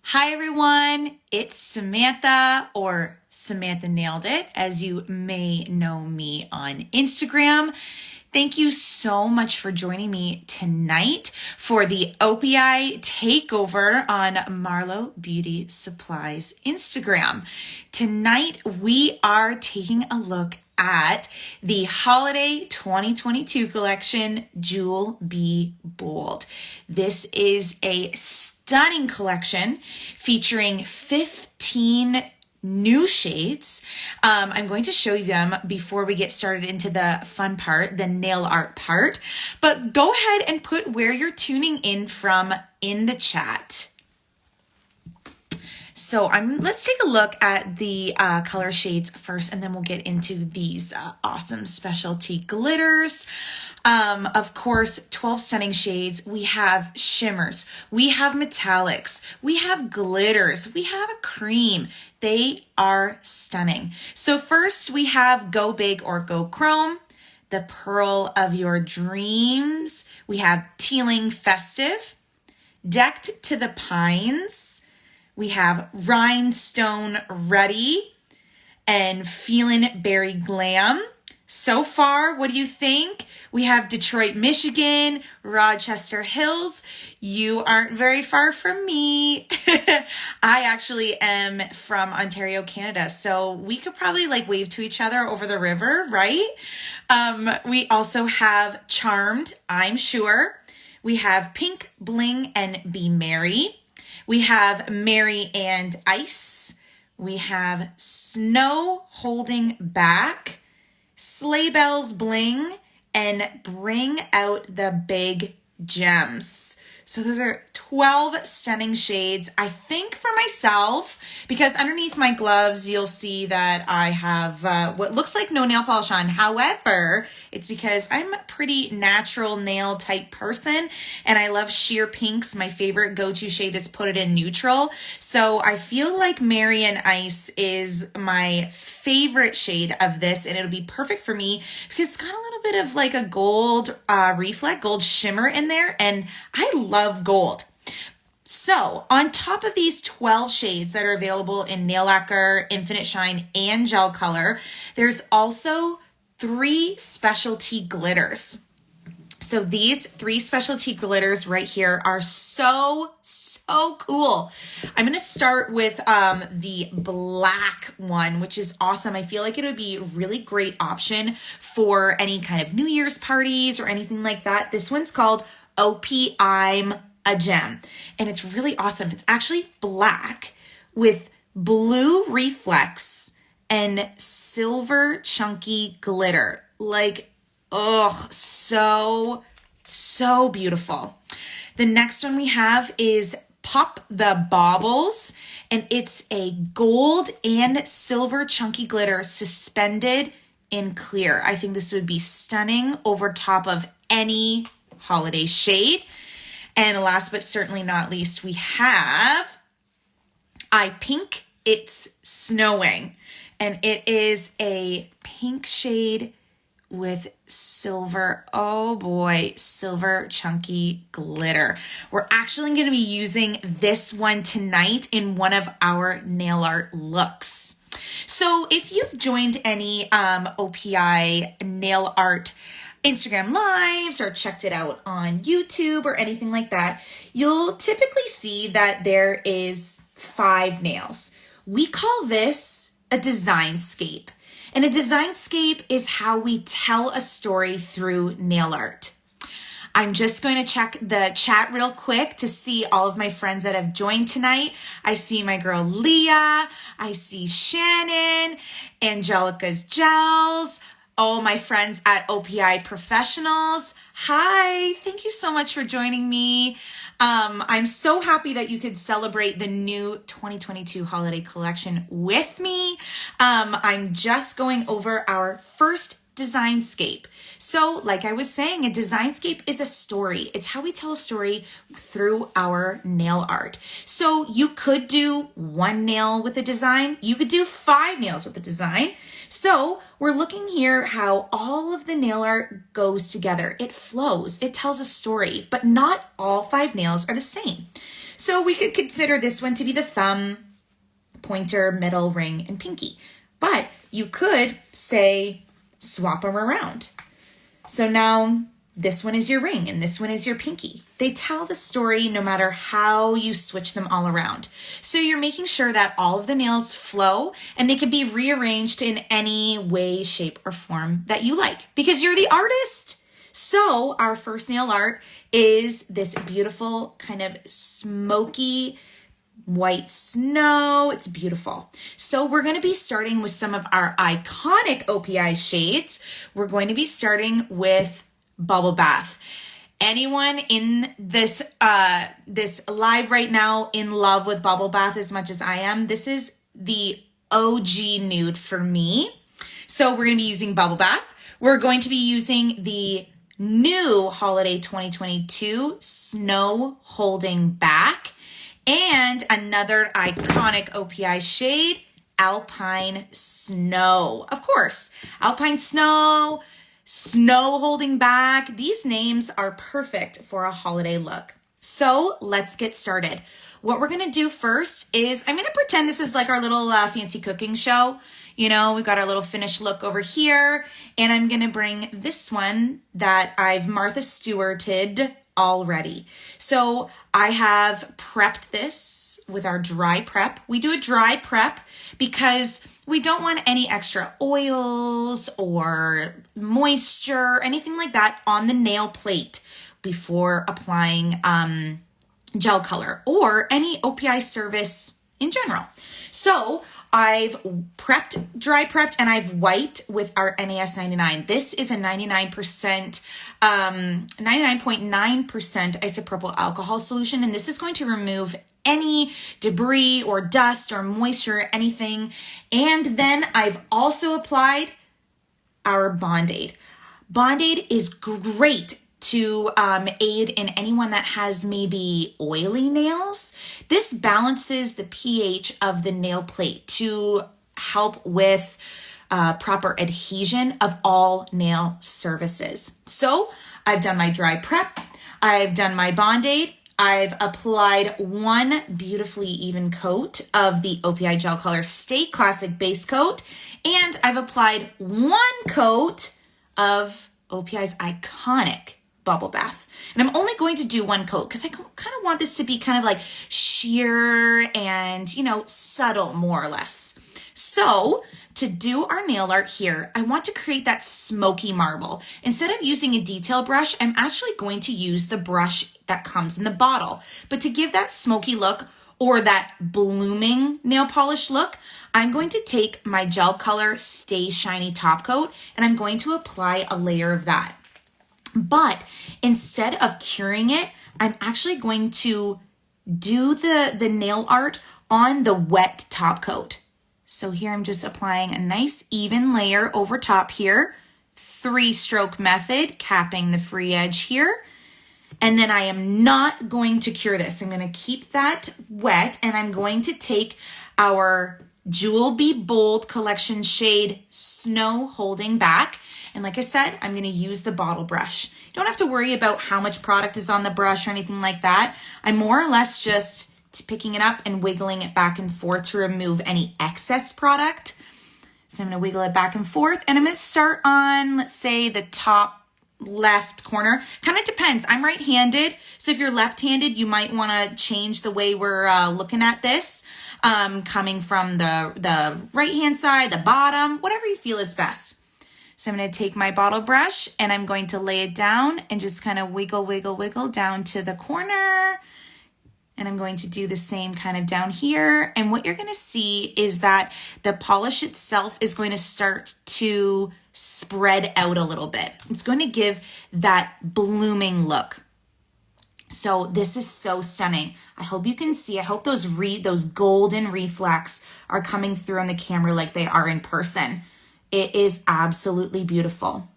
Hi everyone, it's Samantha, or Samantha Nailed It, as you may know me on Instagram. Thank you so much for joining me tonight for the OPI takeover on Marlo Beauty Supply's Instagram. Tonight we are taking a look at the Holiday 2022 collection, Jewel Be Bold. This is a stunning collection featuring 15 new shades. I'm going to show you them before we get started into the fun part, the nail art part. But go ahead and put where you're tuning in from in the chat. So let's take a look at the color shades first, and then we'll get into these awesome specialty glitters. Of course, 12 stunning shades. We have shimmers, we have metallics, we have glitters, we have a cream. They are stunning. So first we have Go Big or Go Chrome, the Pearl of Your Dreams. We have Tealing Festive, Decked to the Pines. We have Rhinestone Ready and Feelin' Berry Glam. So far, what do you think? We have Detroit, Michigan, Rochester Hills. You aren't very far from me. I actually am from Ontario, Canada, so we could probably wave to each other over the river, right? We also have Charmed, I'm sure. We have Pink Bling and Be Merry. We have Mary and Ice. We have Snow Holding Back, Sleigh Bells Bling, and Bring Out the Big Gems. So those are 12 stunning shades. I think for myself, because underneath my gloves, you'll see that I have what looks like no nail polish on. However, it's because I'm a pretty natural nail type person and I love sheer pinks. My favorite go-to shade is Put It in Neutral. So I feel like Mary and Ice is my favorite shade of this, and it'll be perfect for me because it's got a little bit of a gold reflect, gold shimmer in there, and I love gold. So on top of these 12 shades that are available in Nail Lacquer, Infinite Shine, and GelColor, there's also 3 specialty glitters. So these 3 specialty glitters right here are so cool. I'm going to start with the black one, which is awesome. I feel like it would be a really great option for any kind of New Year's parties or anything like that. This one's called Opi a Gem, and it's really awesome. It's actually black with blue reflex and silver chunky glitter. Oh, so beautiful. The next one we have is Pop the Baubles, and it's a gold and silver chunky glitter suspended in clear. I think this would be stunning over top of any holiday shade. And last but certainly not least, we have I Pink It's Snowing, and it is a pink shade with silver, oh boy, silver chunky glitter. We're actually going to be using this one tonight in one of our nail art looks. So if you've joined any OPI nail art Instagram lives or checked it out on YouTube or anything like that, you'll typically see that there is 5 nails. We call this a design scape. And a design scape is how we tell a story through nail art. I'm just going to check the chat real quick to see all of my friends that have joined tonight. I see my girl Leah. I see Shannon, Angelica's Gels. Oh, my friends at OPI Professionals. Hi, thank you so much for joining me. I'm so happy that you could celebrate the new 2022 holiday collection with me. I'm just going over our first design scape. So like I was saying, a design scape is a story. It's how we tell a story through our nail art. So you could do 1 nail with a design. You could do 5 nails with a design. So we're looking here how all of the nail art goes together. It flows, it tells a story, but not all 5 nails are the same. So we could consider this one to be the thumb, pointer, middle, ring, and pinky. But you could say swap them around. So now this one is your ring and this one is your pinky. They tell the story no matter how you switch them all around. So you're making sure that all of the nails flow and they can be rearranged in any way, shape, or form that you like because you're the artist. So our first nail art is this beautiful kind of smoky white snow. It's beautiful. So we're going to be starting with some of our iconic OPI shades. We're going to be starting with Bubble Bath. Anyone in this live right now in love with Bubble Bath as much as I am? This is the OG nude for me. So we're going to be using Bubble Bath. We're going to be using the new Holiday 2022 Snow Holding Back and another iconic OPI shade, Alpine Snow. Of course, Alpine Snow, Snow Holding Back. These names are perfect for a holiday look. So let's get started. What we're going to do first is I'm going to pretend this is like our little fancy cooking show. You know, we've got our little finished look over here, and I'm going to bring this one that I've Martha Stewarted already. So I have prepped this with our dry prep. We do a dry prep because we don't want any extra oils or moisture, anything like that on the nail plate before applying gel color or any OPI service in general. So I've dry prepped, and I've wiped with our NAS 99. This is a 99.9% isopropyl alcohol solution, and this is going to remove any debris or dust or moisture, anything. And then I've also applied our Band-Aid. Band-Aid is great to aid in anyone that has maybe oily nails. This balances the pH of the nail plate to help with proper adhesion of all nail surfaces. So I've done my dry prep. I've done my Band-Aid. I've applied one beautifully even coat of the OPI GelColor Stay Classic base coat, and I've applied one coat of OPI's iconic Bubble Bath. And I'm only going to do one coat because I kind of want this to be kind of like sheer and, you know, subtle more or less. So to do our nail art here, I want to create that smoky marble. Instead of using a detail brush, I'm actually going to use the brush that comes in the bottle. But to give that smoky look or that blooming nail polish look, I'm going to take my GelColor Stay Shiny top coat and I'm going to apply a layer of that. But instead of curing it, I'm actually going to do the nail art on the wet top coat. So here I'm just applying a nice even layer over top here, 3-stroke method, capping the free edge here. And then I am not going to cure this. I'm going to keep that wet, and I'm going to take our Jewel Be Bold collection shade Snow Holding Back. And like I said, I'm going to use the bottle brush. You don't have to worry about how much product is on the brush or anything like that. I'm more or less just picking it up and wiggling it back and forth to remove any excess product. So I'm going to wiggle it back and forth. And I'm going to start on, let's say, the top left corner. Kind of depends. I'm right-handed. So if you're left-handed, you might want to change the way we're looking at this. Coming from the right-hand side, the bottom, whatever you feel is best. So I'm going to take my bottle brush and I'm going to lay it down and just kind of wiggle, wiggle, wiggle down to the corner. And I'm going to do the same kind of down here. And what you're going to see is that the polish itself is going to start to spread out a little bit. It's going to give that blooming look. So this is so stunning. I hope you can see. I hope those golden reflex are coming through on the camera like they are in person. It is absolutely beautiful.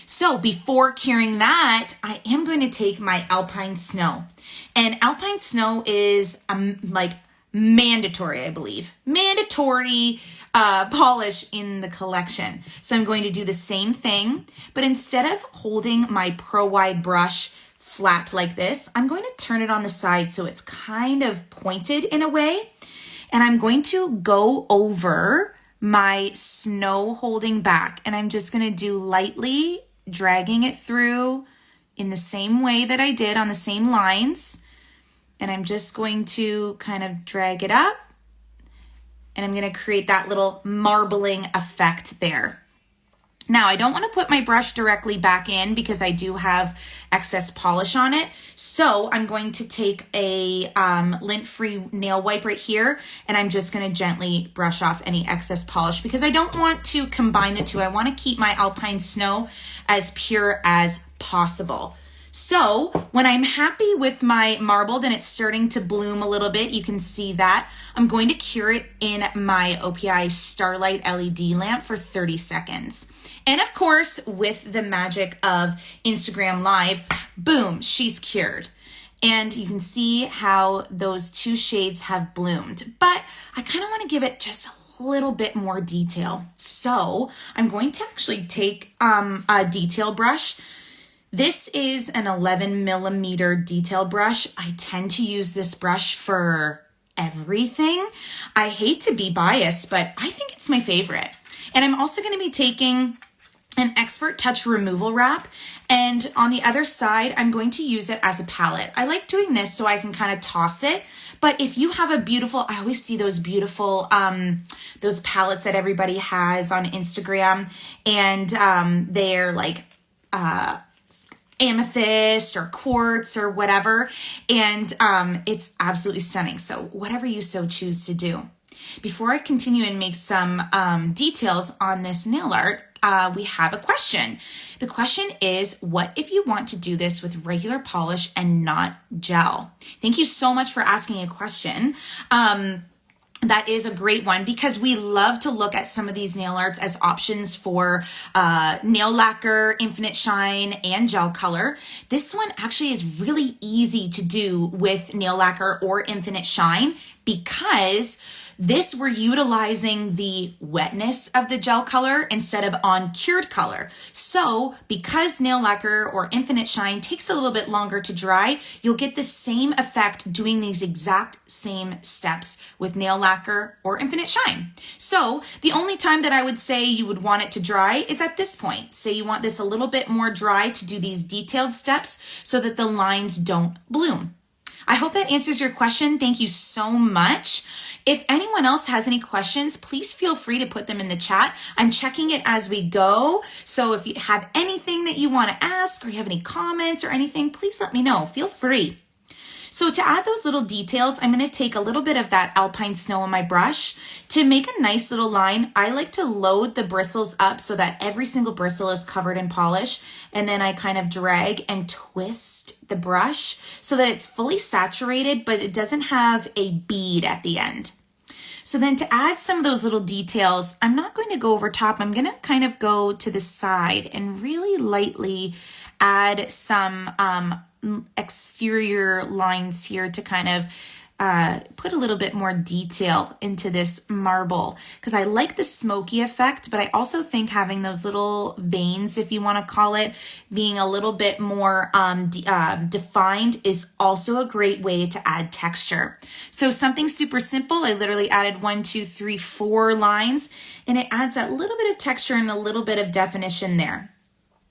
So before curing that, I am going to take my Alpine Snow. And Alpine Snow is like mandatory, I believe. Mandatory polish in the collection. So I'm going to do the same thing, but instead of holding my Pro Wide brush flat like this. I'm going to turn it on the side so it's kind of pointed in a way. And I'm going to go over my snow holding back. And I'm just going to do lightly dragging it through in the same way that I did on the same lines. And I'm just going to kind of drag it up. And I'm going to create that little marbling effect there. Now, I don't want to put my brush directly back in because I do have excess polish on it. So I'm going to take a lint-free nail wipe right here, and I'm just going to gently brush off any excess polish because I don't want to combine the two. I want to keep my Alpine Snow as pure as possible. So when I'm happy with my marbled and it's starting to bloom a little bit, you can see that, I'm going to cure it in my OPI Starlight LED lamp for 30 seconds. And of course, with the magic of Instagram Live, boom, she's cured. And you can see how those two shades have bloomed. But I kind of want to give it just a little bit more detail. So I'm going to actually take a detail brush. This is an 11 millimeter detail brush. I tend to use this brush for everything. I hate to be biased, but I think it's my favorite. And I'm also going to be taking an Expert Touch removal wrap, and on the other side, I'm going to use it as a palette. I like doing this so I can kind of toss it, but if you have a beautiful, I always see those beautiful, those palettes that everybody has on Instagram, and they're like, amethyst or quartz or whatever, and it's absolutely stunning. So whatever you so choose to do. Before I continue and make some details on this nail art, we have a question. The question is, what if you want to do this with regular polish and not gel? Thank you so much for asking a question. That is a great one because we love to look at some of these nail arts as options for nail lacquer, infinite shine, and gel color. This one actually is really easy to do with nail lacquer or infinite shine because this we're utilizing the wetness of the gel color instead of on cured color. So because nail lacquer or infinite shine takes a little bit longer to dry, you'll get the same effect doing these exact same steps with nail lacquer or infinite shine. So the only time that I would say you would want it to dry is at this point. Say you want this a little bit more dry to do these detailed steps so that the lines don't bloom. I hope that answers your question. Thank you so much. If anyone else has any questions, please feel free to put them in the chat. I'm checking it as we go. So if you have anything that you want to ask or you have any comments or anything, please let me know. Feel free. So to add those little details, I'm going to take a little bit of that Alpine Snow on my brush. To make a nice little line, I like to load the bristles up so that every single bristle is covered in polish. And then I kind of drag and twist the brush so that it's fully saturated, but it doesn't have a bead at the end. So then to add some of those little details, I'm not going to go over top. I'm going to kind of go to the side and really lightly add some exterior lines here to kind of put a little bit more detail into this marble because I like the smoky effect, but I also think having those little veins, if you want to call it, being a little bit more defined is also a great way to add texture. So something super simple, I literally added 1, 2, 3, 4 lines, and it adds that little bit of texture and a little bit of definition there.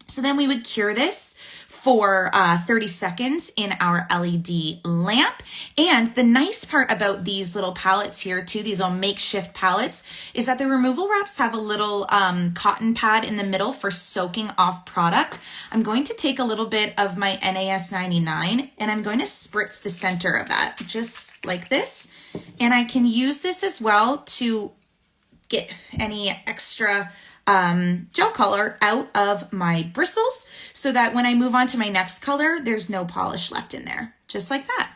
So then we would cure this for 30 seconds in our LED lamp. And the nice part about these little palettes here too, these little makeshift palettes, is that the removal wraps have a little cotton pad in the middle for soaking off product. I'm going to take a little bit of my NAS 99 and I'm going to spritz the center of that just like this. And I can use this as well to get any extra gel color out of my bristles so that when I move on to my next color, there's no polish left in there, just like that.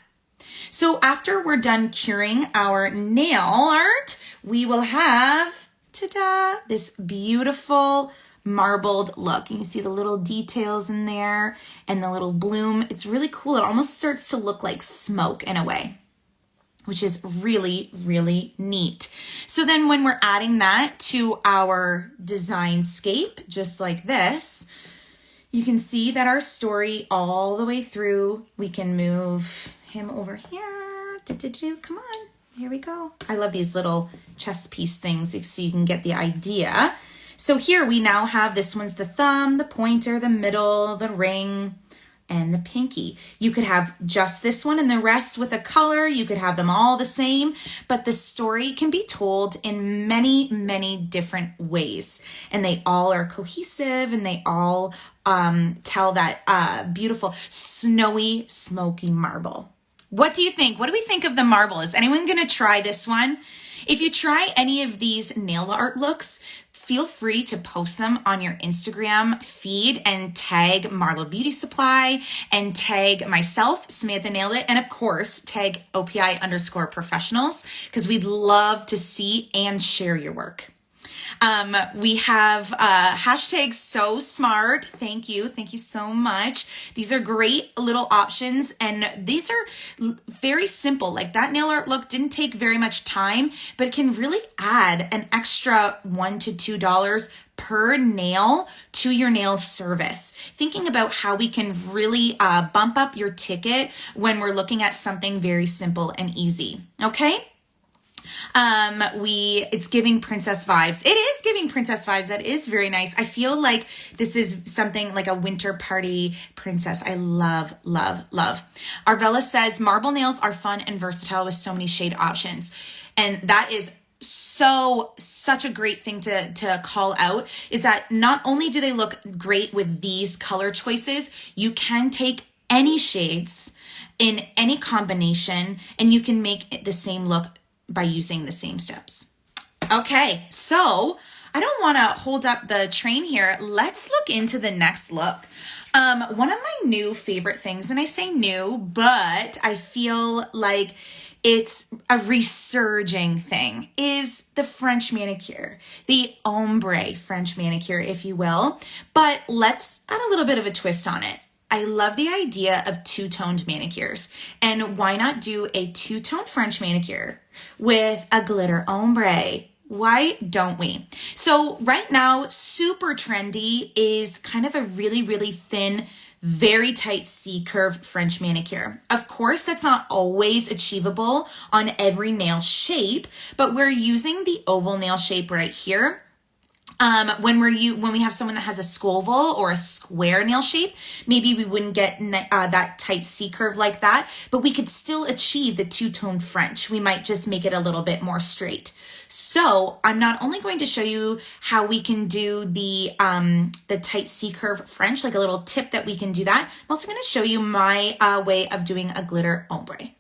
So after we're done curing our nail art, we will have, ta-da, this beautiful marbled look. And you see the little details in there and the little bloom. It's really cool. It almost starts to look like smoke in a way, which is really, really neat. So then when we're adding that to our design scape, just like this, You can see that our story all the way through. We can move him over here. Come on, here we go. I love these little chess piece things so you can get the idea. So here we now have, this one's the thumb, the pointer, the middle, the ring, and the pinky. You could have just this one and the rest with a color. You could have them all the same, but the story can be told in many, many different ways. And they all are cohesive, and they all tell that beautiful, snowy, smoky marble. What do you think? What do we think of the marble? Is anyone gonna try this one? If you try any of these nail art looks, feel free to post them on your Instagram feed and tag Marlo Beauty Supply and tag myself, Samantha Nailed It, and of course, tag OPI_professionals, because we'd love to see and share your work. We have hashtag so smart. Thank you. Thank you so much. These are great little options, and these are very simple. Like that nail art look didn't take very much time, but it can really add an extra $1 to $2 per nail to your nail service. Thinking about how we can really bump up your ticket when we're looking at something very simple and easy. Okay? It's giving princess vibes. It is giving princess vibes. That is very nice. I feel like this is something like a winter party princess. I love, love, love. Arvella says, marble nails are fun and versatile with so many shade options. And that is such a great thing to call out, is that not only do they look great with these color choices, you can take any shades in any combination and you can make it the same look by using the same steps. Okay, so I don't want to hold up the train here. Let's look into the next look. One of my new favorite things, and I say new, but I feel like it's a resurging thing, is the French manicure, the ombre French manicure, if you will. But let's add a little bit of a twist on it. I love the idea of two-toned manicures, and why not do a two-tone French manicure with a glitter ombre? Why don't we? So right now, super trendy is kind of a really, really thin, very tight C-curve French manicure. Of course, that's not always achievable on every nail shape, but we're using the oval nail shape right here. When we have someone that has a scoval or a square nail shape, maybe we wouldn't get that tight C curve like that, but we could still achieve the two-tone French. We might just make it a little bit more straight. So I'm not only going to show you how we can do the tight C curve French, like a little tip that we can do that. I'm also going to show you my way of doing a glitter ombre.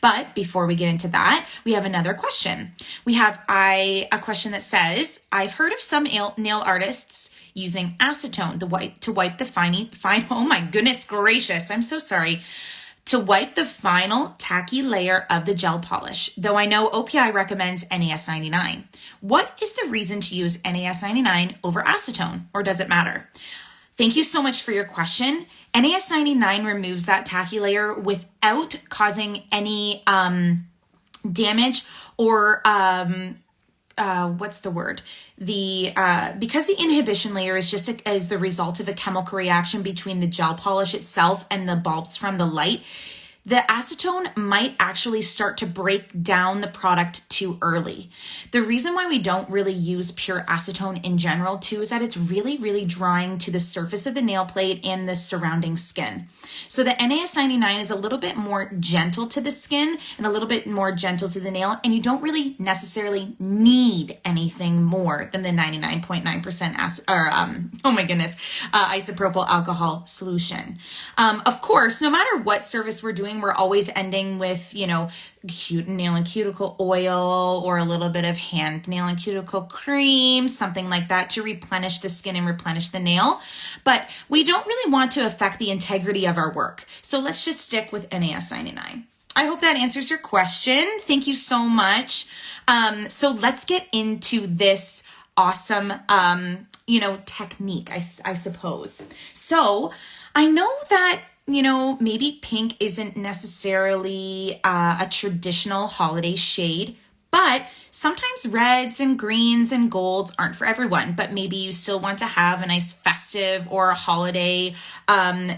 But before we get into that, we have another question. We have a question that says, I've heard of some nail artists using acetone to wipe the fine, oh my goodness gracious, I'm so sorry, to wipe the final tacky layer of the gel polish, though I know OPI recommends NAS99. What is the reason to use NAS99 over acetone, or does it matter? Thank you so much for your question. NAS99 removes that tacky layer without causing any damage or what's the word? Because the inhibition layer is just as the result of a chemical reaction between the gel polish itself and the bulbs from the light, the acetone might actually start to break down the product too early. The reason why we don't really use pure acetone in general too is that it's really, really drying to the surface of the nail plate and the surrounding skin. So the NAS99 is a little bit more gentle to the skin and a little bit more gentle to the nail, and you don't really necessarily need anything more than the 99.9% isopropyl alcohol solution. Of course, no matter what service we're doing, we're always ending with, nail and cuticle oil or a little bit of hand nail and cuticle cream, something like that to replenish the skin and replenish the nail. But we don't really want to affect the integrity of our work. So let's just stick with NAS99. I hope that answers your question. Thank you so much. So let's get into this awesome, technique, I suppose. So I know that maybe pink isn't necessarily a traditional holiday shade, But sometimes reds and greens and golds aren't for everyone, but maybe you still want to have a nice festive or a holiday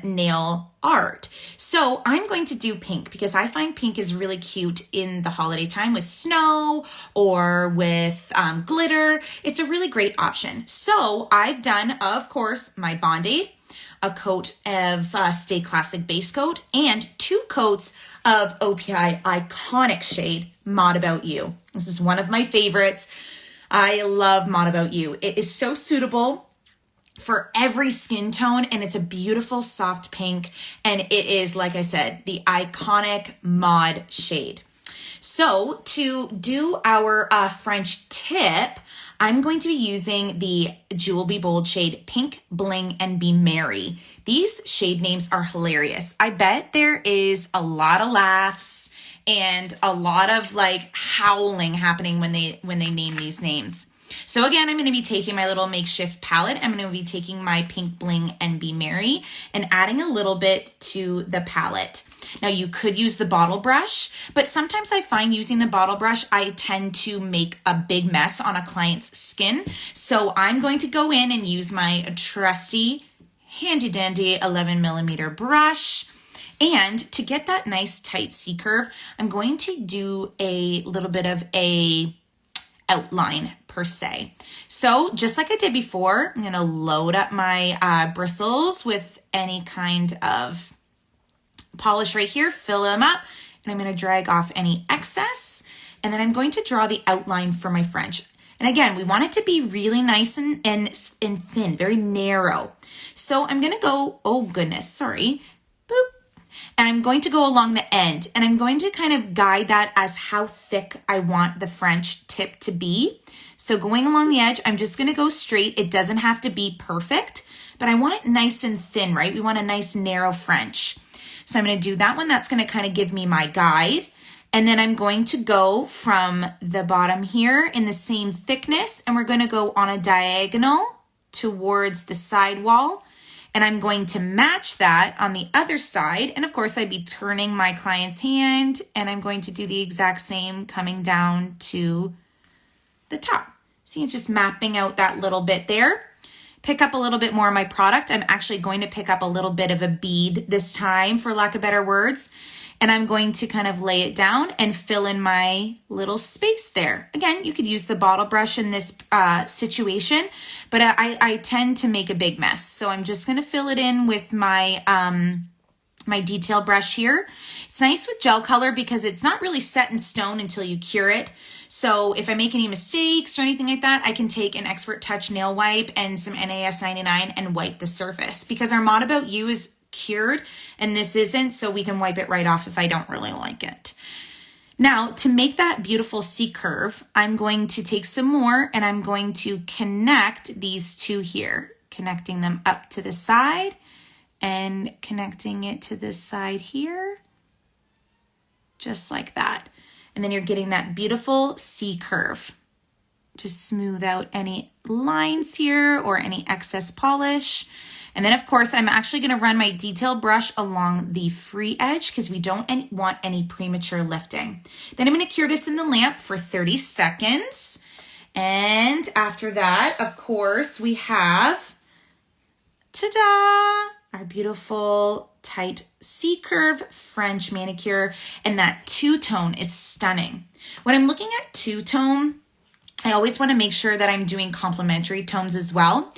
nail art. So I'm going to do pink because I find pink is really cute in the holiday time with snow or with glitter. It's a really great option. So I've done, of course, my Bond-Aid, a coat of Stay Classic base coat, and 2 coats of OPI iconic shade Mod About You. This is one of my favorites. I love Mod About You. It is so suitable for every skin tone, and it's a beautiful soft pink, and it is, like I said, the iconic mod shade. So to do our French tip, I'm going to be using the Jewel Be Bold shade Pink, Bling, and Be Merry. These shade names are hilarious. I bet there is a lot of laughs and a lot of like howling happening when they name these names. So again, I'm going to be taking my little makeshift palette. I'm going to be taking my Pink, Bling, and Be Merry and adding a little bit to the palette. Now you could use the bottle brush, but sometimes I find using the bottle brush, I tend to make a big mess on a client's skin. So I'm going to go in and use my trusty handy dandy 11mm brush. And to get that nice tight C curve, I'm going to do a little bit of a outline per se. So just like I did before, I'm going to load up my bristles with any kind of polish right here, fill them up, and I'm going to drag off any excess. And then I'm going to draw the outline for my French. And again, we want it to be really nice and thin, very narrow. So I'm going to go, oh goodness, sorry, boop. And I'm going to go along the end, and I'm going to kind of guide that as how thick I want the French tip to be. So going along the edge, I'm just going to go straight. It doesn't have to be perfect, but I want it nice and thin, right? We want a nice narrow French. So I'm going to do that one. That's going to kind of give me my guide. And then I'm going to go from the bottom here in the same thickness, and we're going to go on a diagonal towards the side wall. And I'm going to match that on the other side. And of course, I'd be turning my client's hand, and I'm going to do the exact same coming down to the top. See, it's just mapping out that little bit there. Pick up a little bit more of my product. I'm actually going to pick up a little bit of a bead this time, for lack of better words. And I'm going to kind of lay it down and fill in my little space there. Again, you could use the bottle brush in this situation, but I tend to make a big mess. So I'm just going to fill it in with my my detail brush here. It's nice with GelColor because it's not really set in stone until you cure it. So if I make any mistakes or anything like that, I can take an Expert Touch nail wipe and some NAS 99 and wipe the surface, because our Mod About You is cured and this isn't, so we can wipe it right off if I don't really like it. Now, to make that beautiful C curve, I'm going to take some more and I'm going to connect these two here, connecting them up to the side and connecting it to this side here, just like that. And then you're getting that beautiful C curve. Just smooth out any lines here or any excess polish. And then of course, I'm actually gonna run my detail brush along the free edge because we don't want any premature lifting. Then I'm gonna cure this in the lamp for 30 seconds. And after that, of course, we have, ta-da! Our beautiful tight C curve French manicure, and that two-tone is stunning. When I'm looking at two-tone, I always want to make sure that I'm doing complementary tones as well.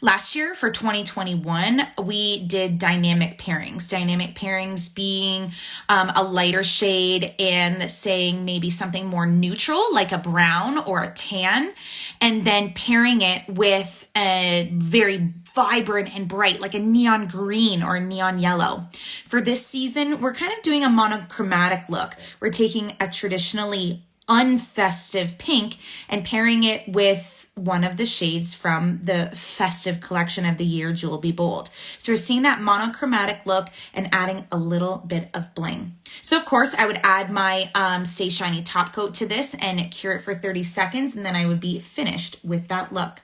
Last year for 2021, we did dynamic pairings. Dynamic pairings being a lighter shade and saying maybe something more neutral like a brown or a tan, and then pairing it with a very vibrant and bright, like a neon green or a neon yellow. For this season, we're kind of doing a monochromatic look. We're taking a traditionally unfestive pink and pairing it with one of the shades from the festive collection of the year, Jewel Be Bold. So we're seeing that monochromatic look and adding a little bit of bling. So of course I would add my Stay Shiny top coat to this and cure it for 30 seconds, and then I would be finished with that look.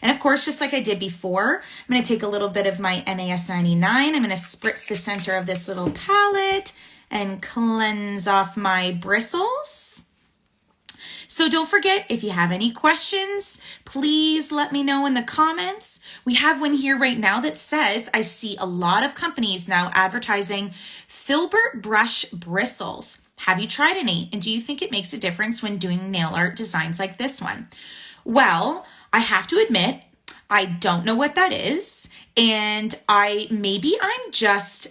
And of course, just like I did before, I'm going to take a little bit of my NAS 99. I'm going to spritz the center of this little palette and cleanse off my bristles. So don't forget, if you have any questions, please let me know in the comments. We have one here right now that says, I see a lot of companies now advertising filbert brush bristles. Have you tried any? And do you think it makes a difference when doing nail art designs like this one? Well, I have to admit, I don't know what that is. And maybe I'm just,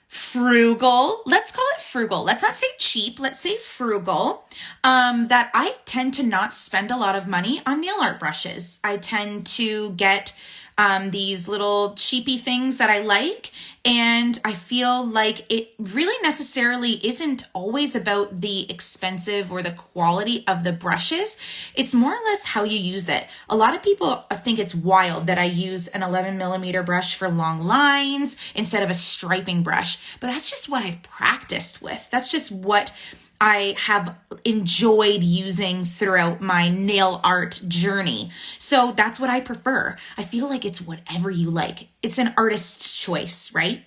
frugal. Let's call it frugal. Let's not say cheap. Let's say frugal. That I tend to not spend a lot of money on nail art brushes. I tend to get these little cheapy things that I like. And I feel like it really necessarily isn't always about the expensive or the quality of the brushes. It's more or less how you use it. A lot of people think it's wild that I use an 11mm brush for long lines instead of a striping brush, but that's just what I've practiced with. That's just what I have enjoyed using throughout my nail art journey. So that's what I prefer. I feel like it's whatever you like. It's an artist's choice, right?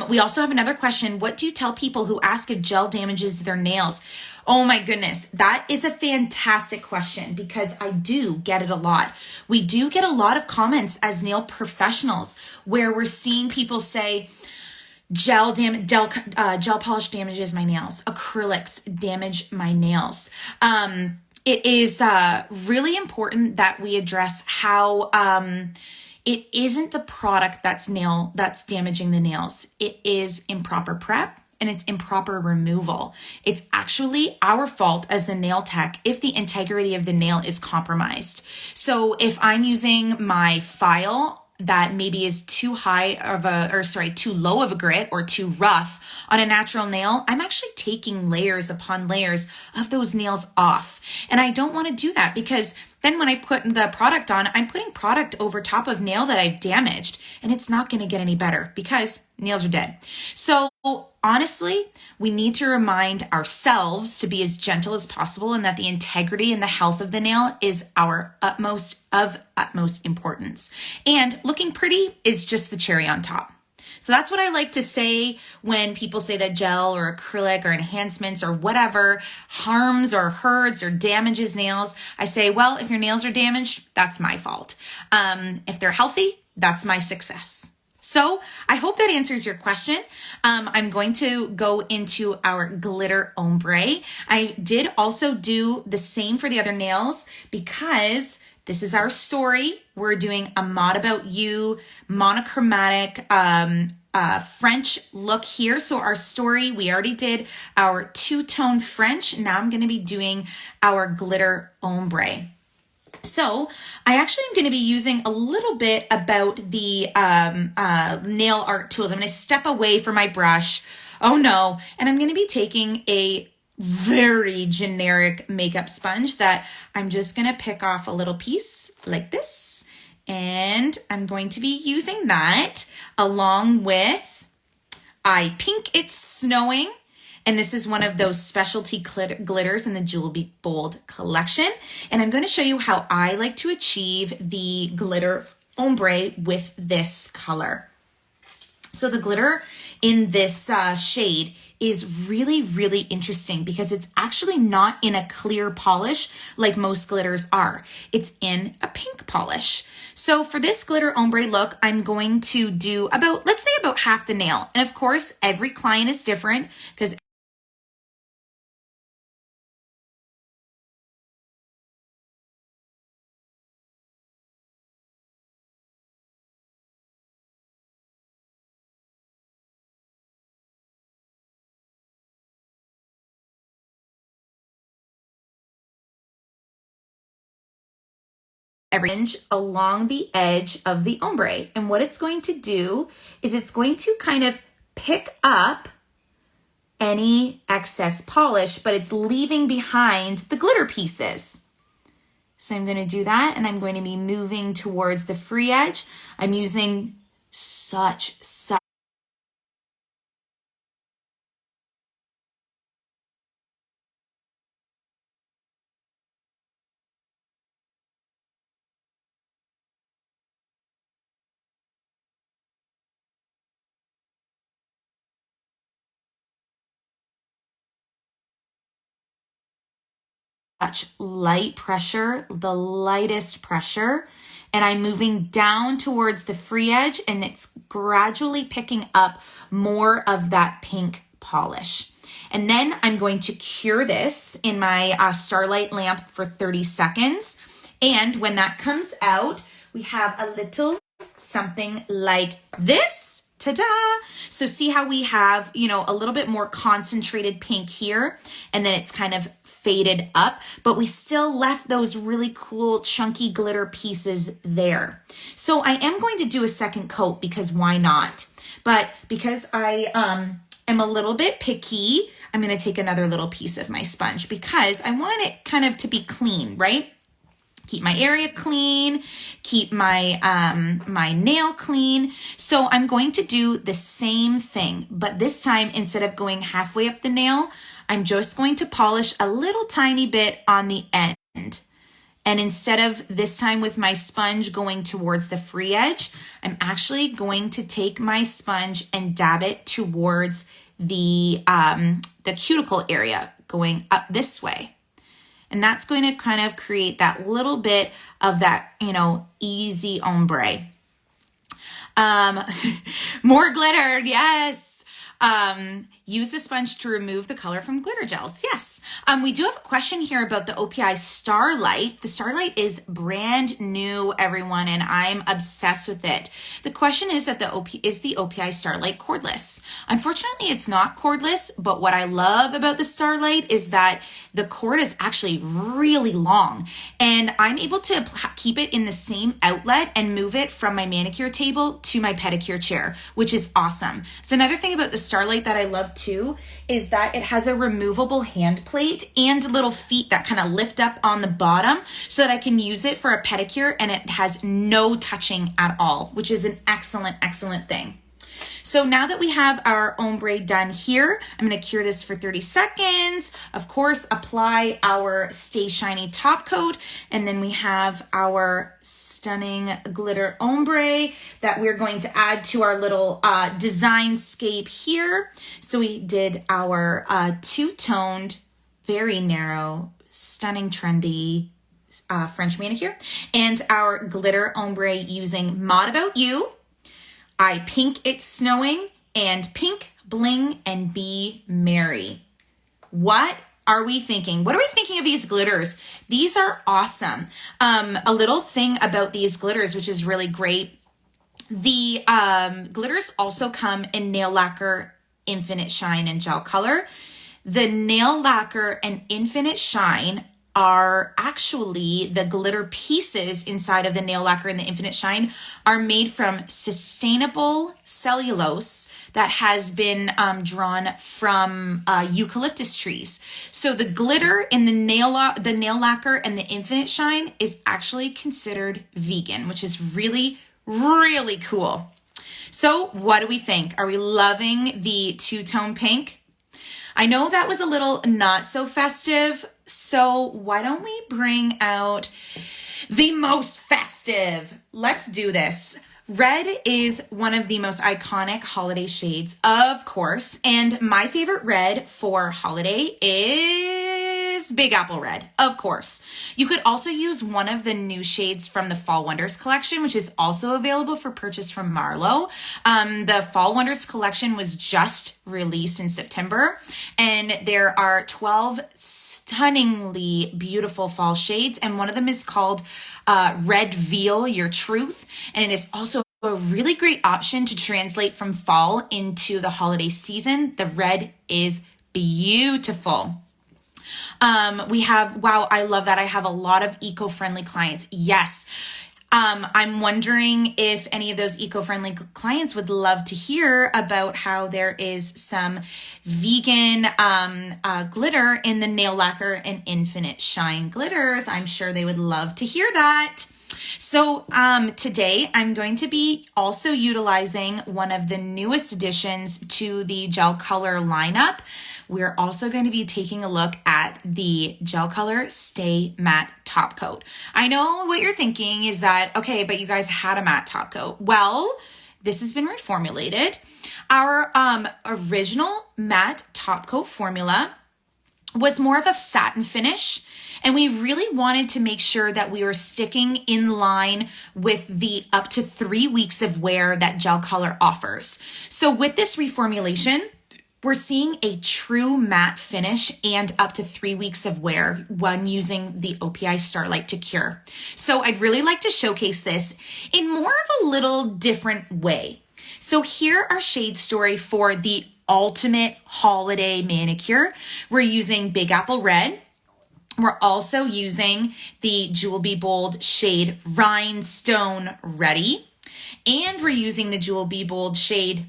We also have another question. What do you tell people who ask if gel damages their nails? Oh my goodness, that is a fantastic question because I do get it a lot. We do get a lot of comments as nail professionals where we're seeing people say, gel polish damages my nails. Acrylics damage my nails. It is really important that we address how it isn't the product that's damaging the nails. It is improper prep and it's improper removal. It's actually our fault as the nail tech if the integrity of the nail is compromised. So if I'm using my file that maybe is too low of a grit or too rough on a natural nail, I'm actually taking layers upon layers of those nails off. And I don't want to do that because then when I put the product on, I'm putting product over top of nail that I've damaged, and it's not going to get any better because nails are dead. So honestly, we need to remind ourselves to be as gentle as possible and that the integrity and the health of the nail is our utmost importance. And looking pretty is just the cherry on top. So that's what I like to say when people say that gel or acrylic or enhancements or whatever harms or hurts or damages nails. I say, well, if your nails are damaged, that's my fault. If they're healthy, that's my success. So I hope that answers your question. I'm going to go into our glitter ombre. I did also do the same for the other nails because this is our story. We're doing a Mod About You monochromatic French look here. So our story, we already did our two-tone French. Now I'm going to be doing our glitter ombre. So I actually am going to be using a little bit about the nail art tools. I'm going to step away from my brush. Oh no. And I'm going to be taking a very generic makeup sponge that I'm just going to pick off a little piece like this. And I'm going to be using that along with I Pink It's Snowing. And this is one of those specialty glitters in the Jewel Be Bold collection. And I'm going to show you how I like to achieve the glitter ombre with this color. So the glitter in this shade is really, really interesting because it's actually not in a clear polish like most glitters are. It's in a pink polish. So for this glitter ombre look, I'm going to do let's say about half the nail. And of course, every client is different because inch along the edge of the ombre. And what it's going to do is it's going to kind of pick up any excess polish, but it's leaving behind the glitter pieces. So I'm going to do that and I'm going to be moving towards the free edge. I'm using such light pressure, the lightest pressure, and I'm moving down towards the free edge, and it's gradually picking up more of that pink polish. And then I'm going to cure this in my Starlight lamp for 30 seconds. And when that comes out, we have a little something like this. Ta-da! So see how we have, you know, a little bit more concentrated pink here, and then it's kind of faded up, but we still left those really cool chunky glitter pieces there. So I am going to do a second coat because why not? But because I am a little bit picky, I'm going to take another little piece of my sponge because I want it kind of to be clean, right? Keep my area clean, keep my my nail clean. So I'm going to do the same thing, but this time instead of going halfway up the nail, I'm just going to polish a little tiny bit on the end. And instead of this time with my sponge going towards the free edge, I'm actually going to take my sponge and dab it towards the cuticle area going up this way. And that's going to kind of create that little bit of that, you know, easy ombre. More glitter, yes. Use the sponge to remove the color from glitter gels. Yes. We do have a question here about the OPI Starlight. The Starlight is brand new, everyone, and I'm obsessed with it. The question is that the OPI Starlight cordless? Unfortunately, it's not cordless, but what I love about the Starlight is that the cord is actually really long, and I'm able to keep it in the same outlet and move it from my manicure table to my pedicure chair, which is awesome. So another thing about the Starlight that I love too is that it has a removable hand plate and little feet that kind of lift up on the bottom so that I can use it for a pedicure, and it has no touching at all, which is an excellent, excellent thing. So now that we have our ombre done here, I'm going to cure this for 30 seconds. Of course, apply our Stay Shiny top coat, and then we have our stunning glitter ombre that we're going to add to our little design scape here. So we did our two-toned, very narrow, stunning, trendy French manicure, and our glitter ombre using Mod About You, I Pink It's Snowing, and Pink Bling and Be Merry. What are we thinking? What are we thinking of these glitters? These are awesome. A little thing about these glitters, which is really great. The glitters also come in Nail Lacquer, Infinite Shine, and GelColor. The Nail Lacquer and Infinite Shine are actually the glitter pieces inside of the Nail Lacquer and the Infinite Shine are made from sustainable cellulose that has been drawn from eucalyptus trees. So the glitter in the nail lacquer and the Infinite Shine is actually considered vegan, which is really, really cool. So what do we think? Are we loving the two-tone pink? I know that was a little not so festive, so why don't we bring out the most festive? Let's do this. Red is one of the most iconic holiday shades, of course, and my favorite red for holiday is Big Apple Red, of course. You could also use one of the new shades from the Fall Wonders collection, which is also available for purchase from Marlo. The Fall Wonders collection was just released in September, and there are 12 stunningly beautiful fall shades, and one of them is called Red Veil Your Truth, and it is also a really great option to translate from fall into the holiday season. The red is beautiful. We have, wow, I love that. I have a lot of eco-friendly clients. Yes. I'm wondering if any of those eco-friendly clients would love to hear about how there is some vegan glitter in the Nail Lacquer and Infinite Shine glitters. I'm sure they would love to hear that. So today I'm going to be also utilizing one of the newest additions to the GelColor lineup. We're also going to be taking a look at the GelColor Stay Matte Top Coat. I know what you're thinking is that, okay, but you guys had a matte top coat. Well, this has been reformulated. Our original matte top coat formula was more of a satin finish. And we really wanted to make sure that we were sticking in line with the up to 3 weeks of wear that GelColor offers. So with this reformulation, we're seeing a true matte finish and up to 3 weeks of wear when using the OPI Starlight to cure. So I'd really like to showcase this in more of a little different way. So here are shade story for the ultimate holiday manicure. We're using Big Apple Red. We're also using the Jewel Be Bold shade Rhinestone Ready. And we're using the Jewel Be Bold shade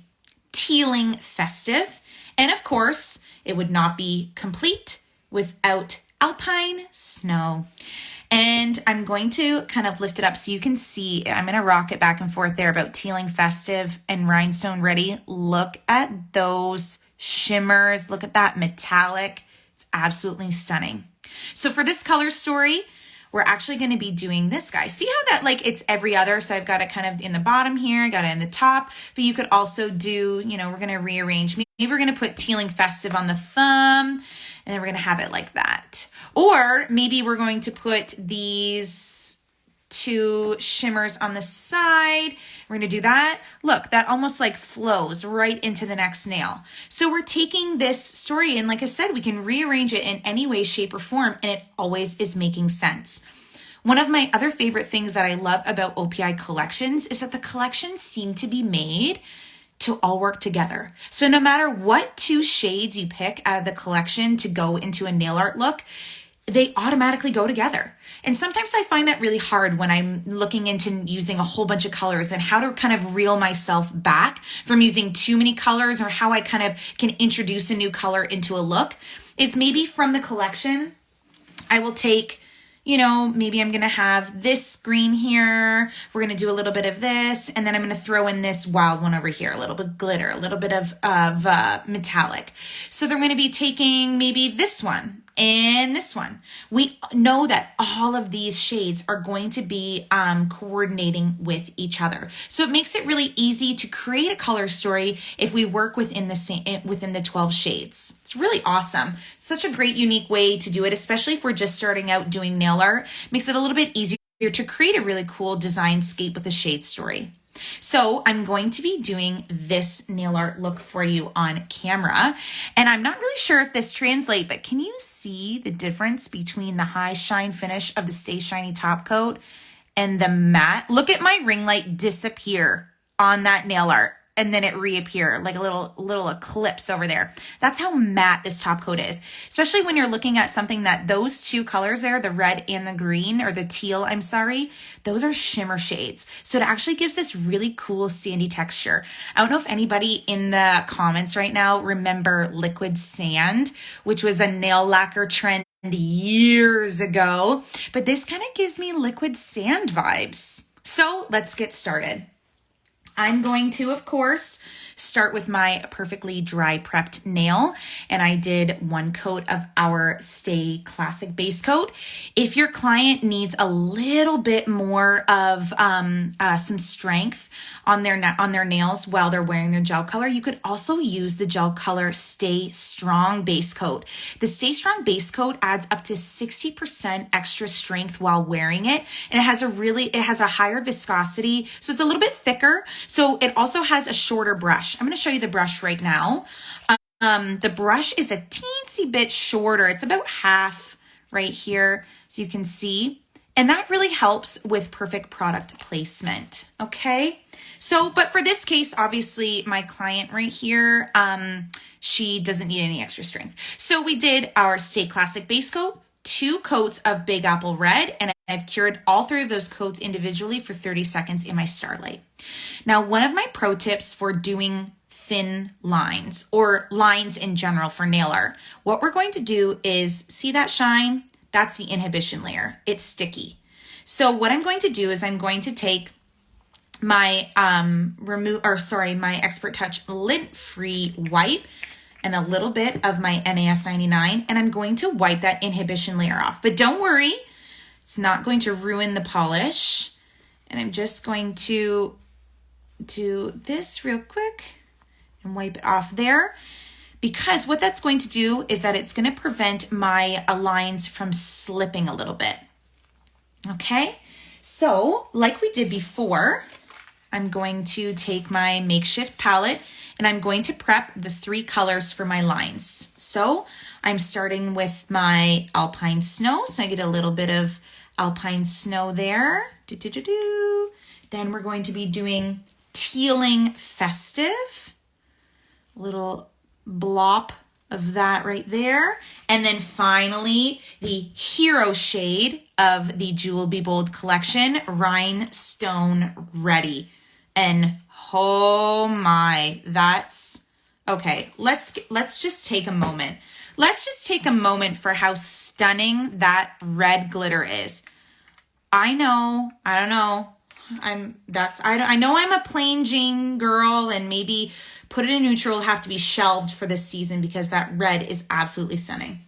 Tealing Festive. And of course, it would not be complete without Alpine Snow. And I'm going to kind of lift it up so you can see. I'm going to rock it back and forth there about Tealing Festive and Rhinestone Ready. Look at those shimmers. Look at that metallic. It's absolutely stunning. So for this color story, we're actually going to be doing this guy. See how that like it's every other? So I've got it kind of in the bottom here, I got it in the top, but you could also do, you know, we're going to rearrange. Maybe we're going to put Tealing Festive on the thumb, and then we're going to have it like that. Or maybe we're going to put these 2 shimmers on the side. We're going to do that. Look, that almost like flows right into the next nail. So we're taking this story, and like I said, we can rearrange it in any way, shape, or form, and it always is making sense. One of my other favorite things that I love about OPI collections is that the collections seem to be made to all work together. So no matter what 2 shades you pick out of the collection to go into a nail art look, they automatically go together. And sometimes I find that really hard when I'm looking into using a whole bunch of colors and how to kind of reel myself back from using too many colors, or how I kind of can introduce a new color into a look, is maybe from the collection, I will take, you know, maybe I'm going to have this green here. We're going to do a little bit of this. And then I'm going to throw in this wild one over here, a little bit glitter, a little bit of metallic. So they're going to be taking maybe this one and this one. We know that all of these shades are going to be coordinating with each other. So it makes it really easy to create a color story if we work within the 12 shades. It's really awesome. Such a great, unique way to do it, especially if we're just starting out doing nail art. Makes it a little bit easier to create a really cool design scape with a shade story. So I'm going to be doing this nail art look for you on camera, and I'm not really sure if this translates, but can you see the difference between the high shine finish of the Stay Shiny top coat and the matte? Look at my ring light disappear on that nail art, and then it reappear like a little eclipse over there. That's how matte this top coat is, especially when you're looking at something that those 2 colors there, the red and the green, or the teal, I'm sorry, those are shimmer shades. So it actually gives this really cool sandy texture. I don't know if anybody in the comments right now remember liquid sand, which was a nail lacquer trend years ago, but this kind of gives me liquid sand vibes. So let's get started. I'm going to, of course, start with my perfectly dry prepped nail, and I did 1 coat of our Stay Classic base coat. If your client needs a little bit more of some strength on their nails while they're wearing their GelColor, you could also use the GelColor Stay Strong base coat. The Stay Strong base coat adds up to 60% extra strength while wearing it, and it has a higher viscosity, so it's a little bit thicker. So it also has a shorter brush. I'm going to show you the brush right now. The brush is a teensy bit shorter. It's about half right here, so you can see. And that really helps with perfect product placement, okay? So, but for this case, obviously my client right here, she doesn't need any extra strength. So we did our Stay Classic base coat, 2 coats of Big Apple Red, and I've cured all 3 of those coats individually for 30 seconds in my Starlight. Now, one of my pro tips for doing thin lines, or lines in general for nail art, what we're going to do is, see that shine? That's the inhibition layer. It's sticky. So what I'm going to do is I'm going to take my my Expert Touch lint-free wipe and a little bit of my NAS 99, and I'm going to wipe that inhibition layer off. But don't worry, it's not going to ruin the polish. And I'm just going to do this real quick and wipe it off there. because what that's going to do is that it's going to prevent my lines from slipping a little bit. Okay, so like we did before, I'm going to take my makeshift palette and I'm going to prep the 3 colors for my lines. So I'm starting with my Alpine Snow. So I get a little bit of Alpine Snow there. Then we're going to be doing Tealing Festive. Little blop of that right there. And then finally, the hero shade of the Jewel Be Bold collection, Rhinestone Ready. And oh my, that's okay. Let's just take a moment. Let's just take a moment for how stunning that red glitter is. I know, I don't know. I know I'm a plain Jane girl, and maybe put it in neutral will have to be shelved for this season because that red is absolutely stunning.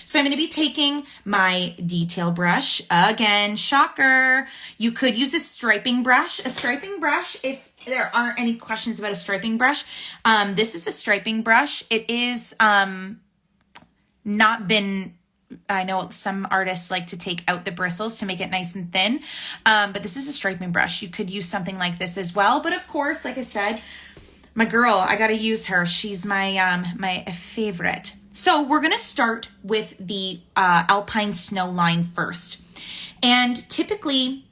So I'm going to be taking my detail brush. Again, shocker. You could use a striping brush. A striping brush, if there aren't any questions about a striping brush, this is a striping brush. It is not been, I know some artists like to take out the bristles to make it nice and thin, but this is a striping brush. You could use something like this as well. But of course, like I said, my girl, I got to use her. She's my, my favorite. So we're going to start with the Alpine Snow line first. And typically,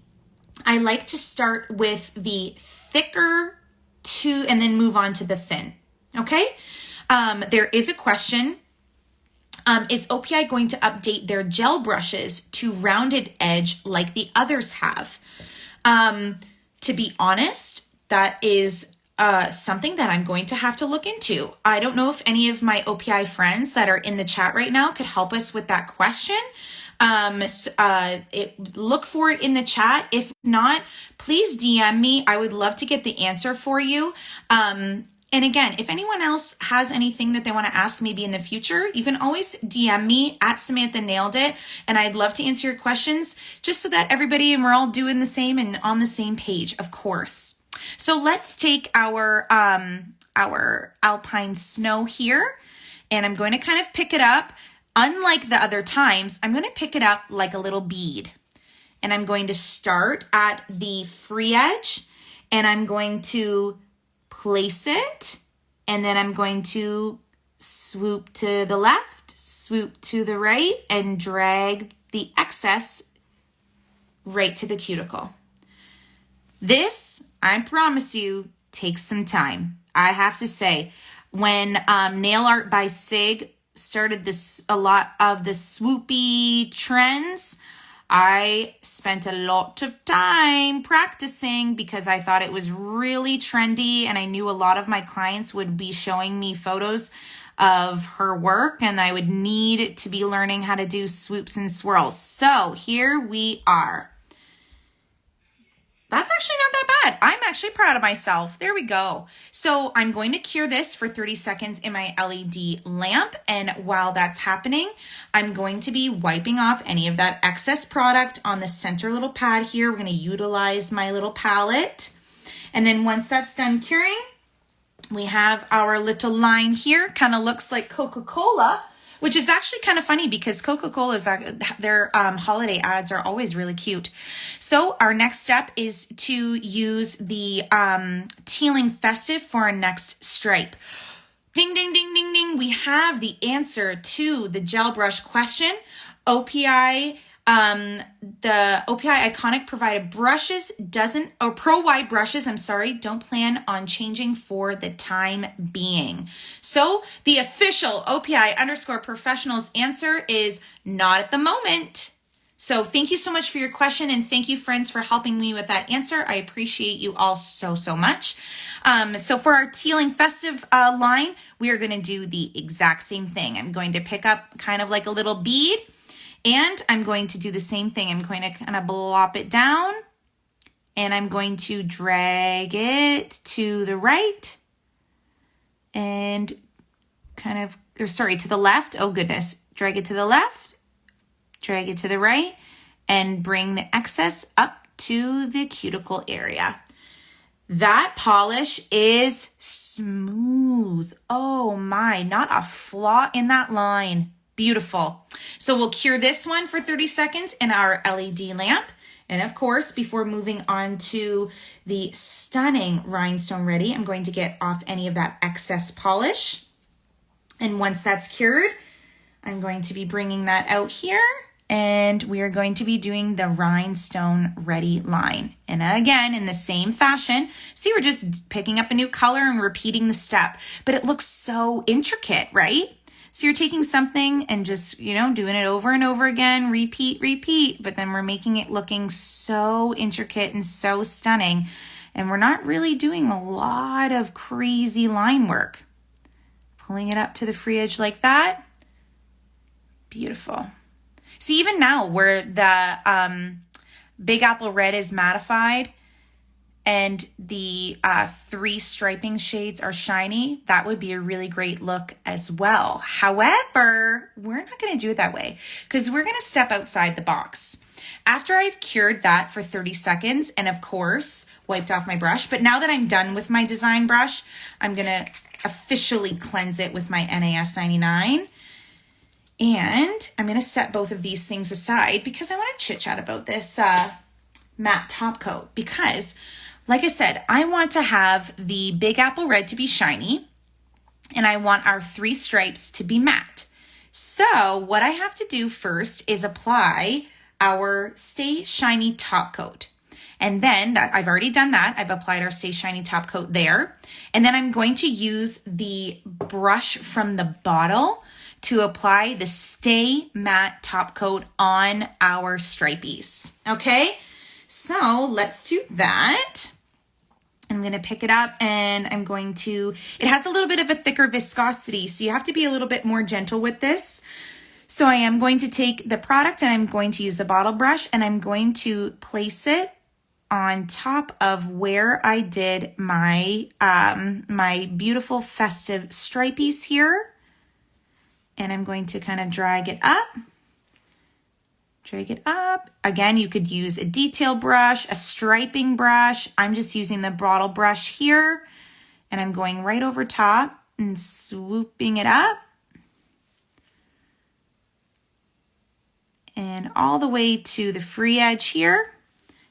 I like to start with the thicker and then move on to the thin. Okay? There is a question. Is OPI going to update their gel brushes to rounded edge like the others have? To be honest, that is something that I'm going to have to look into. I don't know if any of my OPI friends that are in the chat right now could help us with that question. Look for it in the chat. If not, please DM me. I would love to get the answer for you. And again, if anyone else has anything that they want to ask maybe in the future, you can always DM me at Samantha Nailed It. And I'd love to answer your questions just so that everybody and we're all doing the same and on the same page, of course. So let's take our Alpine Snow here, and I'm going to kind of pick it up. Unlike the other times, I'm going to pick it up like a little bead. And I'm going to start at the free edge, and I'm going to place it, and then I'm going to swoop to the left, swoop to the right, and drag the excess right to the cuticle. This, I promise you, takes some time. I have to say, when Nail Art by Sig started a lot of the swoopy trends, I spent a lot of time practicing because I thought it was really trendy, and I knew a lot of my clients would be showing me photos of her work, and I would need to be learning how to do swoops and swirls. So here we are. That's actually not that bad. I'm actually proud of myself. There we go. So I'm going to cure this for 30 seconds in my LED lamp. And while that's happening, I'm going to be wiping off any of that excess product on the center little pad here. We're going to utilize my little palette. And then once that's done curing, we have our little line here. Kind of looks like Coca-Cola, which is actually kind of funny because Coca-Cola's, their holiday ads are always really cute. So our next step is to use the Tealing Festive for our next stripe. Ding, ding, ding, ding, ding. We have the answer to the gel brush question. OPI, the OPI Iconic provided brushes Pro Wide brushes, don't plan on changing for the time being. So the official OPI_professionals answer is not at the moment. So thank you so much for your question, and thank you, friends, for helping me with that answer. I appreciate you all so, so much. So for our Tealing Festive line, we are going to do the exact same thing. I'm going to pick up kind of like a little bead, and I'm going to do the same thing. I'm going to kind of blop it down, and I'm going to drag it to the right and to the left. Oh, goodness. Drag it to the left, drag it to the right, and bring the excess up to the cuticle area. That polish is smooth. Oh my, not a flaw in that line. Beautiful. So we'll cure this one for 30 seconds in our LED lamp. And of course, before moving on to the stunning Rhinestone Ready, I'm going to get off any of that excess polish. And once that's cured, I'm going to be bringing that out here. And we are going to be doing the Rhinestone Ready line. And again, in the same fashion, see, we're just picking up a new color and repeating the step, but it looks so intricate, right? So you're taking something and just, you know, doing it over and over again, repeat, but then we're making it looking so intricate and so stunning. And we're not really doing a lot of crazy line work. Pulling it up to the free edge like that. Beautiful. See, even now where the Big Apple Red is mattified and the 3 striping shades are shiny, that would be a really great look as well. However, we're not going to do it that way because we're going to step outside the box. After I've cured that for 30 seconds and of course wiped off my brush, but now that I'm done with my design brush, I'm going to officially cleanse it with my NAS 99. And I'm going to set both of these things aside because I want to chit chat about this matte top coat because, like I said, I want to have the Big Apple Red to be shiny and I want our 3 stripes to be matte. So what I have to do first is apply our Stay Shiny top coat. And then I've already done that. I've applied our Stay Shiny top coat there. And then I'm going to use the brush from the bottle to apply the Stay Matte top coat on our stripies. Okay, so let's do that. I'm going to pick it up and I'm going to, it has a little bit of a thicker viscosity, so you have to be a little bit more gentle with this. So I am going to take the product and I'm going to use the bottle brush and I'm going to place it on top of where I did my, my beautiful festive stripies here. And I'm going to kind of drag it up. Drag it up. Again, you could use a detail brush, a striping brush. I'm just using the bottle brush here. And I'm going right over top and swooping it up. And all the way to the free edge here.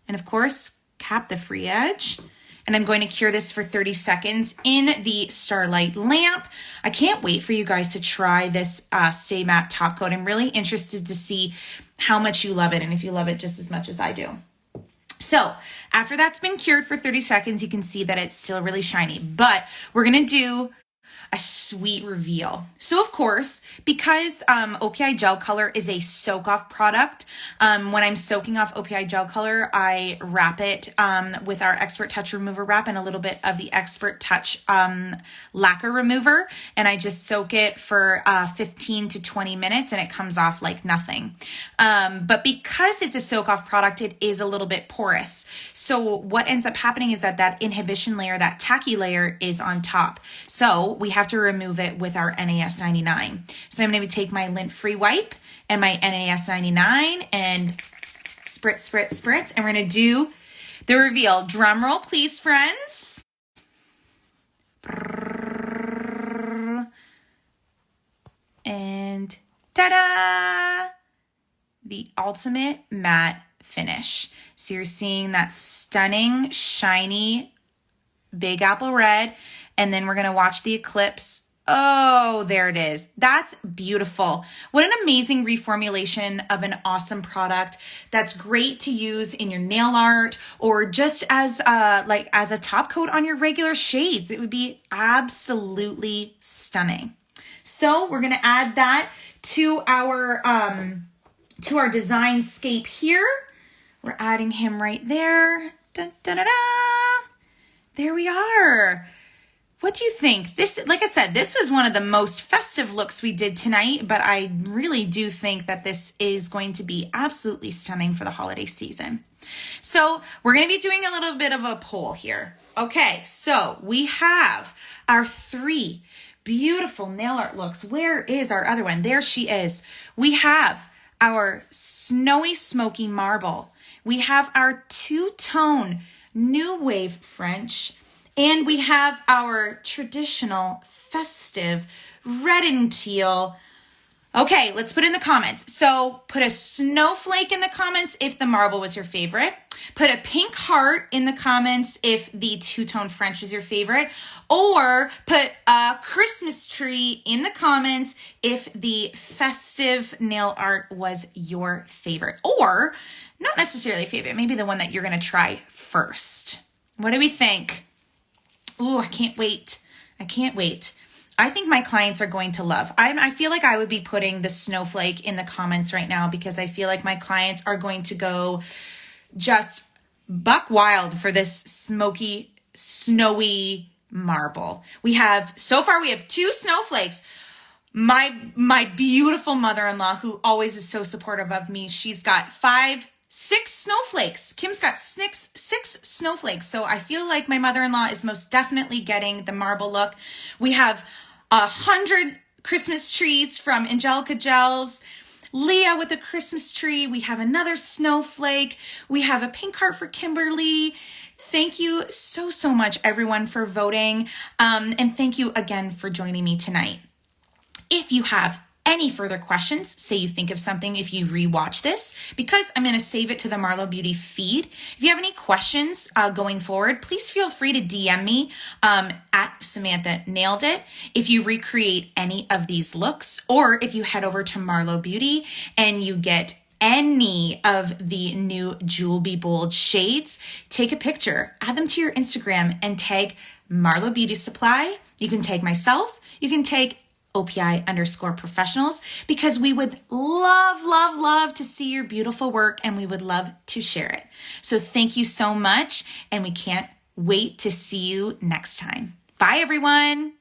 And of course, cap the free edge. And I'm going to cure this for 30 seconds in the Starlight lamp. I can't wait for you guys to try this Stay Matte top coat. I'm really interested to see how much you love it and if you love it just as much as I do. So after that's been cured for 30 seconds, you can see that it's still really shiny, but we're going to do a sweet reveal. So of course, because OPI GelColor is a soak off product, when I'm soaking off OPI GelColor, I wrap it with our Expert Touch Remover wrap and a little bit of the Expert Touch lacquer remover. And I just soak it for 15 to 20 minutes and it comes off like nothing. But because it's a soak off product, it is a little bit porous. So what ends up happening is that that inhibition layer, that tacky layer is on top. So we have to remove it with our NAS 99. So I'm going to take my lint-free wipe and my NAS 99 and spritz, spritz, spritz. And we're going to do the reveal. Drum roll, please, friends. And ta-da! The ultimate matte finish. So you're seeing that stunning, shiny Big Apple Red. And then we're going to watch the eclipse. Oh, there it is. That's beautiful. What an amazing reformulation of an awesome product. That's great to use in your nail art or just as as a top coat on your regular shades. It would be absolutely stunning. So we're going to add that to our design scape here. We're adding him right there. Dun, dun, dun, dun. There we are. What do you think? This, like I said, this is one of the most festive looks we did tonight, but I really do think that this is going to be absolutely stunning for the holiday season. So we're going to be doing a little bit of a poll here. Okay, so we have our 3 beautiful nail art looks. Where is our other one? There she is. We have our Snowy Smoky Marble. We have our two-tone New Wave French, and we have our traditional festive red and teal. Okay, let's put in the comments. So put a snowflake in the comments if the marble was your favorite. Put a pink heart in the comments if the two-tone French was your favorite. Or put a Christmas tree in the comments if the festive nail art was your favorite. Or not necessarily favorite, maybe the one that you're gonna try first. What do we think? Ooh, I can't wait. I can't wait. I think my clients are going to love. I feel like I would be putting the snowflake in the comments right now because I feel like my clients are going to go just buck wild for this smoky, snowy marble. So far we have 2 snowflakes. My beautiful mother-in-law, who always is so supportive of me, she's got 6 snowflakes. Kim's got six snowflakes. So I feel like my mother-in-law is most definitely getting the marble look. We have 100 Christmas trees from Angelica Gels. Leah with a Christmas tree. We have another snowflake. We have a pink heart for Kimberly. Thank you so much, everyone, for voting. And thank you again for joining me tonight. If you have any further questions, say you think of something if you rewatch this, because I'm going to save it to the Marlo Beauty feed. If you have any questions going forward, please feel free to DM me at Samantha Nailed It if you recreate any of these looks, or if you head over to Marlo Beauty and you get any of the new Jewel Be Bold shades, take a picture, add them to your Instagram, and tag Marlo Beauty Supply. You can tag myself. You can tag OPI_professionals, because we would love to see your beautiful work and we would love to share it. So thank you so much, and we can't wait to see you next time. Bye, everyone.